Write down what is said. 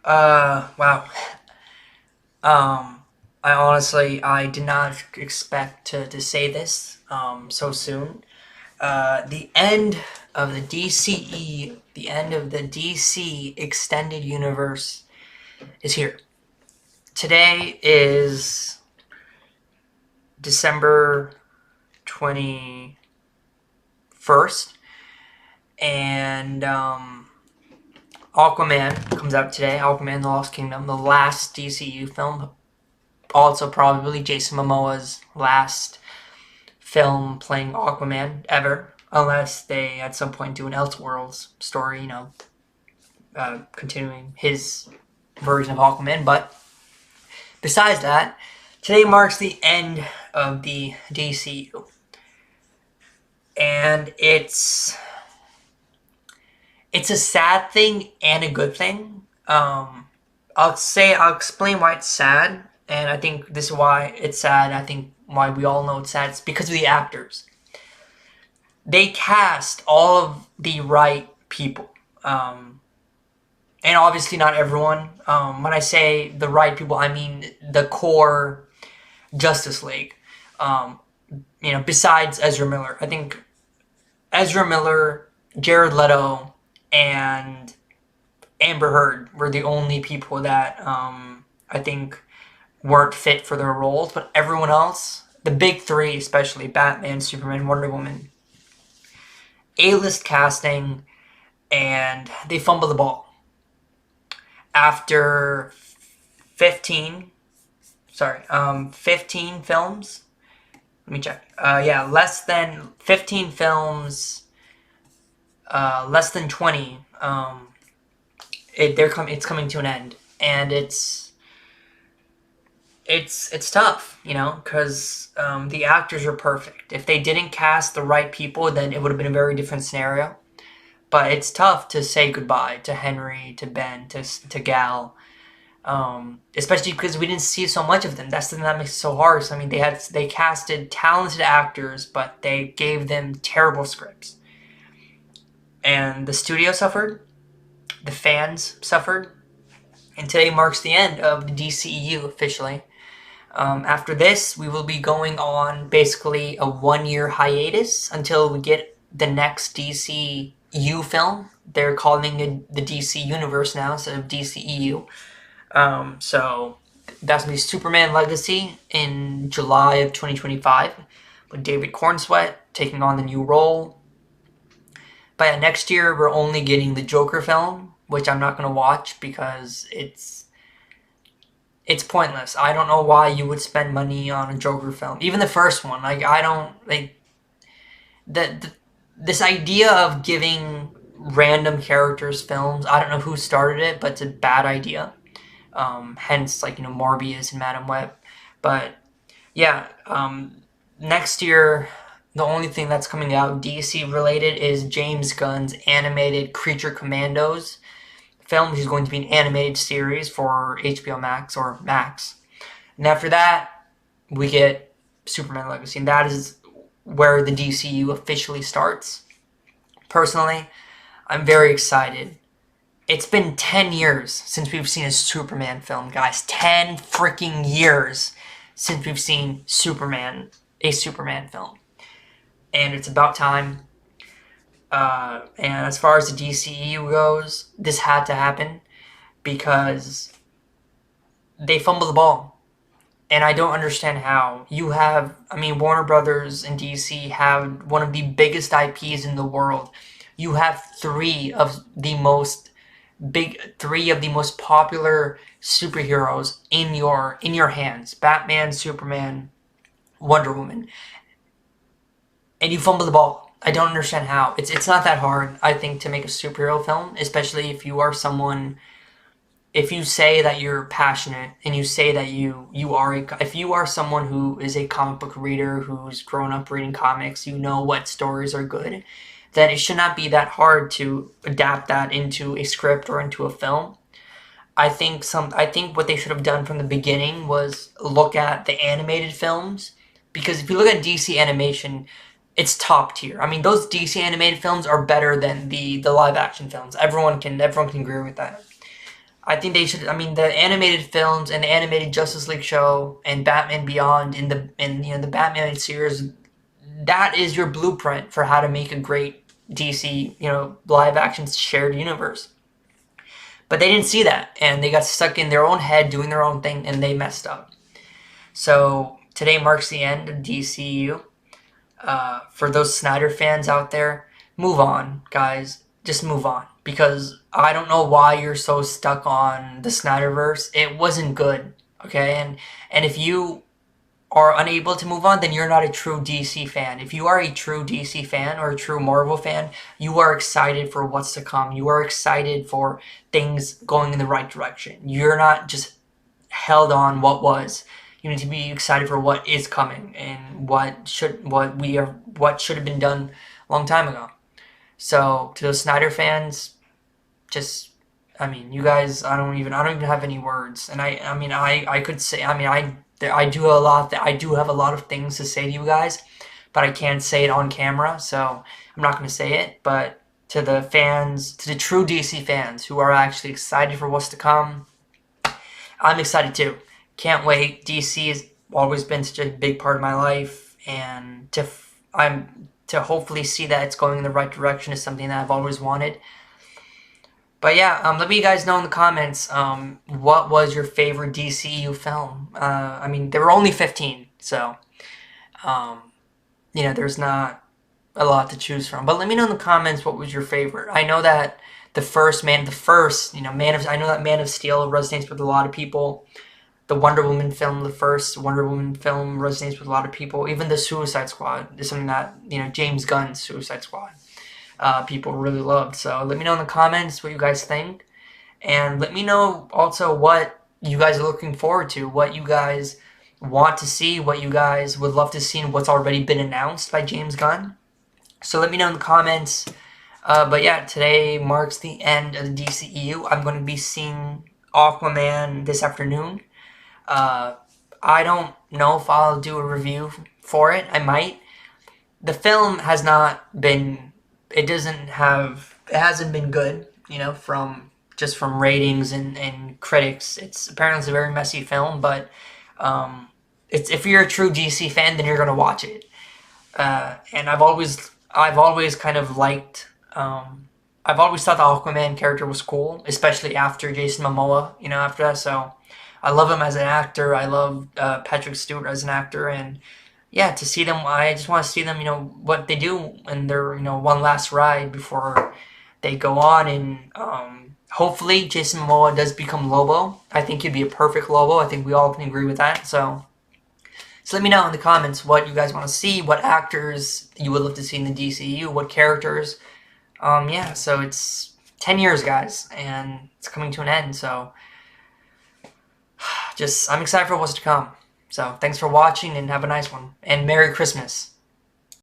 Wow. Um, I did not expect to say this, so soon. The end of the DCE, the end of the DC extended universe is here. Today is December 21st, and, Aquaman comes out today. Aquaman: The Lost Kingdom, the last DCU film. Also, probably Jason Momoa's last film playing Aquaman ever, unless they at some point do an Elseworlds story, continuing his version of Aquaman. But besides that, today marks the end of the DCU, and it's a sad thing and a good thing. I'll explain why it's sad, and I think this is why it's sad. I think why we all know it's sad. It's because of the actors. They cast all of the right people, and obviously not everyone. When I say the right people, I mean the core Justice League. Um, besides Ezra Miller, I think Ezra Miller, Jared Leto, and Amber Heard were the only people that I think weren't fit for their roles, but everyone else, the big three, especially Batman, Superman, Wonder Woman, A-list casting, and they fumbled the ball. After 15, 15 films. Let me check. Less than 15 films, less than 20. It's coming to an end, and it's tough, because the actors are perfect. If they didn't cast the right people, then it would have been a very different scenario. But it's tough to say goodbye to Henry, to Ben, to Gal, especially because we didn't see so much of them. That's the thing that makes it so hard. So, I mean, they casted talented actors, but they gave them terrible scripts, and the studio suffered, the fans suffered, and today marks the end of the DCEU officially. After this, we will be going on basically a 1-year hiatus until we get the next DCU film. They're calling it the DC Universe now instead of DCEU. So that's going to be Superman Legacy in July of 2025 with David Cornsweet taking on the new role. But yeah, next year we're only getting the Joker film, which I'm not going to watch because it's pointless. I don't know why you would spend money on a Joker film. Even the first one, I don't like this idea of giving random characters films. I don't know who started it, but it's a bad idea. Hence, Morbius and Madam Web. But yeah, next year the only thing that's coming out DC related is James Gunn's animated Creature Commandos film, which is going to be an animated series for HBO Max or Max. And after that, we get Superman Legacy, and that is where the DCU officially starts. Personally, I'm very excited. It's been 10 years since we've seen a Superman film, guys. 10 freaking years since we've seen a Superman film. And it's about time. And as far as the DCEU goes, this had to happen because they fumbled the ball. And I don't understand how. Warner Brothers and DC have one of the biggest IPs in the world. You have three of the most popular superheroes in your hands. Batman, Superman, Wonder Woman. And you fumble the ball. I don't understand how. It's not that hard, I think, to make a superhero film, especially if you say that you're passionate and you say that if you are someone who is a comic book reader, who's grown up reading comics, you know what stories are good, then it should not be that hard to adapt that into a script or into a film. I think what they should have done from the beginning was look at the animated films, because if you look at DC animation, it's top tier. I mean, those DC animated films are better than the live action films. Everyone can agree with that. I think they should. I mean, the animated films and the animated Justice League show and Batman Beyond in the Batman series, that is your blueprint for how to make a great DC live action shared universe. But they didn't see that, and they got stuck in their own head doing their own thing, and they messed up. So today marks the end of DCU. For those Snyder fans out there, move on, guys. Just move on, because I don't know why you're so stuck on the Snyderverse. It wasn't good, okay? And if you are unable to move on, then you're not a true DC fan. If you are a true DC fan or a true Marvel fan, you are excited for what's to come. You are excited for things going in the right direction. You're not just held on what was. You need to be excited for what is coming and what should have been done a long time ago. So to those Snyder fans, just, I mean, you guys, I don't even have any words. And I mean, I could say, I mean, I do have a lot of things to say to you guys, but I can't say it on camera, so I'm not going to say it. But to the fans, to the true DC fans who are actually excited for what's to come, I'm excited too. Can't wait. DC has always been such a big part of my life, and to hopefully see that it's going in the right direction is something that I've always wanted. But yeah, let me guys know in the comments, what was your favorite DCU film? I mean, there were only 15, so, um, there's not a lot to choose from. But let me know in the comments what was your favorite. I know that I know that Man of Steel resonates with a lot of people. The first Wonder Woman film resonates with a lot of people. Even the Suicide Squad is something that, James Gunn's Suicide Squad, people really loved. So let me know in the comments what you guys think. And let me know also what you guys are looking forward to, what you guys want to see, what you guys would love to see, and what's already been announced by James Gunn. So let me know in the comments. But yeah, today marks the end of the DCEU. I'm going to be seeing Aquaman this afternoon. I don't know if I'll do a review for it. I might. The film has not been, it hasn't been good, from ratings and critics. Apparently it's a very messy film, but if you're a true DC fan, then you're gonna watch it. And I've always kind of liked, I've always thought the Aquaman character was cool, especially after Jason Momoa, after that. So I love him as an actor. I love Patrick Stewart as an actor, and yeah, to see them, I just want to see them, what they do in their, one last ride before they go on. And hopefully Jason Momoa does become Lobo. I think he'd be a perfect Lobo. I think we all can agree with that. So let me know in the comments what you guys want to see, what actors you would love to see in the DCU, what characters. Yeah, so it's 10 years, guys, and it's coming to an end. So I'm excited for what's to come. So thanks for watching, and have a nice one. And Merry Christmas.